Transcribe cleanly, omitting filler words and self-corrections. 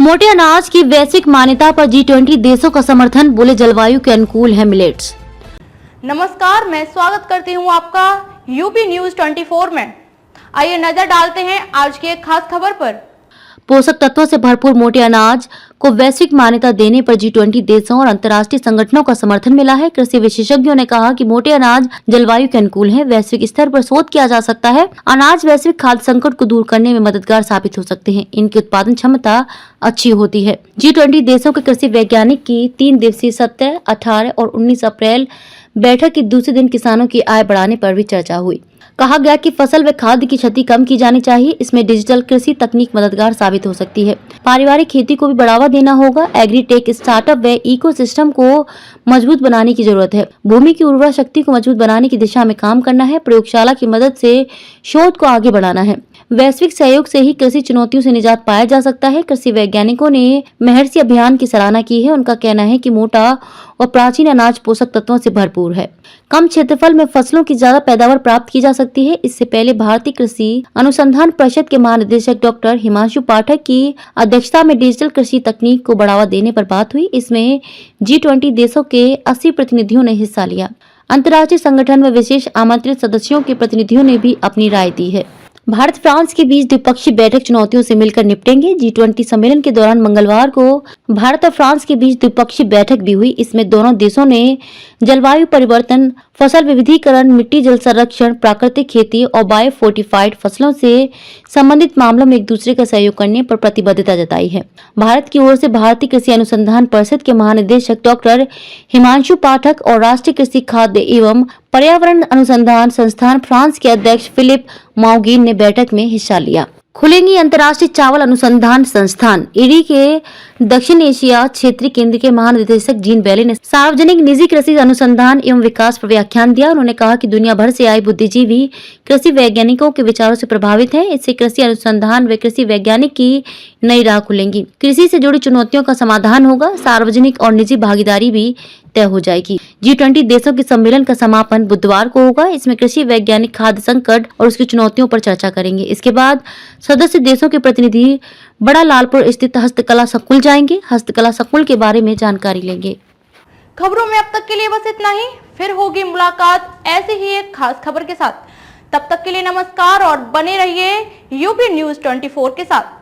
मोटे अनाज की वैश्विक मान्यता पर G20 देशों का समर्थन, बोले जलवायु के अनुकूल है मिलेट्स। नमस्कार, मैं स्वागत करती हूं आपका यूपी न्यूज 24 में। आइए नजर डालते हैं आज की एक खास खबर पर। पोषक तत्वों से भरपूर मोटे अनाज को वैश्विक मान्यता देने पर G20 देशों और अंतर्राष्ट्रीय संगठनों का समर्थन मिला है। कृषि विशेषज्ञों ने कहा कि मोटे अनाज जलवायु के अनुकूल है, वैश्विक स्तर पर शोध किया जा सकता है। अनाज वैश्विक खाद्य संकट को दूर करने में मददगार साबित हो सकते हैं, इनकी उत्पादन क्षमता अच्छी होती है। G20 देशों के कृषि वैज्ञानिक की 3 दिवसीय 17, 18 और 19 अप्रैल बैठक के दूसरे दिन किसानों की आय बढ़ाने पर भी चर्चा हुई। कहा गया कि फसल व खाद्य की क्षति कम की जानी चाहिए। इसमें डिजिटल कृषि तकनीक मददगार साबित हो सकती है। पारिवारिक खेती को भी बढ़ावा देना होगा। एग्रीटेक स्टार्टअप व इकोसिस्टम को मजबूत बनाने की जरूरत है। भूमि की उर्वरा शक्ति को मजबूत बनाने की दिशा में काम करना है। प्रयोगशाला की मदद से शोध को आगे बढ़ाना है। वैश्विक सहयोग से ही कृषि चुनौतियों से निजात पाया जा सकता है। कृषि वैज्ञानिकों ने महर्षि अभियान की सराहना की है। उनका कहना है कि मोटा और प्राचीन अनाज पोषक तत्वों से भरपूर है। कम क्षेत्रफल में फसलों की ज्यादा पैदावार प्राप्त की जा सकती है। इससे पहले भारतीय कृषि अनुसंधान परिषद के महानिदेशक डॉक्टर हिमांशु पाठक की अध्यक्षता में डिजिटल कृषि तकनीक को बढ़ावा देने पर बात हुई। इसमें G20 देशों के 80 प्रतिनिधियों ने हिस्सा लिया। अंतर्राष्ट्रीय संगठन व विशेष आमंत्रित सदस्यों के प्रतिनिधियों ने भी अपनी राय दी है। भारत फ्रांस के बीच द्विपक्षीय बैठक चुनौतियों से मिलकर निपटेंगे। G20 सम्मेलन के दौरान मंगलवार को भारत और फ्रांस के बीच द्विपक्षीय बैठक भी हुई। इसमें दोनों देशों ने जलवायु परिवर्तन, फसल विविधीकरण, मिट्टी जल संरक्षण, प्राकृतिक खेती और बायोफोर्टिफाइड फसलों से संबंधित मामलों में एक दूसरे का सहयोग करने पर प्रतिबद्धता जताई है। भारत की ओर से भारतीय कृषि अनुसंधान परिषद के महानिदेशक डॉक्टर हिमांशु पाठक और राष्ट्रीय कृषि खाद्य एवं पर्यावरण अनुसंधान संस्थान फ्रांस के अध्यक्ष फिलिप माउगिन ने बैठक में हिस्सा लिया। खुलेंगी अंतर्राष्ट्रीय चावल अनुसंधान संस्थान। ईडी के दक्षिण एशिया क्षेत्रीय केंद्र के महानिदेशक जीन बेले ने सार्वजनिक निजी कृषि अनुसंधान एवं विकास पर व्याख्यान दिया। उन्होंने कहा कि दुनिया भर से आए बुद्धिजीवी कृषि वैज्ञानिकों के विचारों से प्रभावित हैं। इससे कृषि अनुसंधान व कृषि वैज्ञानिक की नई राह खुलेंगी। कृषि से जुड़ी चुनौतियों का समाधान होगा। सार्वजनिक और निजी भागीदारी भी तय हो जाएगी। G20 देशों के सम्मेलन का समापन बुधवार को होगा। इसमें कृषि वैज्ञानिक खाद्य संकट और उसकी चुनौतियों पर चर्चा करेंगे। इसके बाद सदस्य देशों के प्रतिनिधि बड़ा लालपुर स्थित हस्तकला संकुल जाएंगे। हस्तकला संकुल के बारे में जानकारी लेंगे। खबरों में अब तक के लिए बस इतना ही। फिर होगी मुलाकात ऐसी ही एक खास खबर के साथ। तब तक के लिए नमस्कार और बने रहिए यूपी न्यूज 24 के साथ।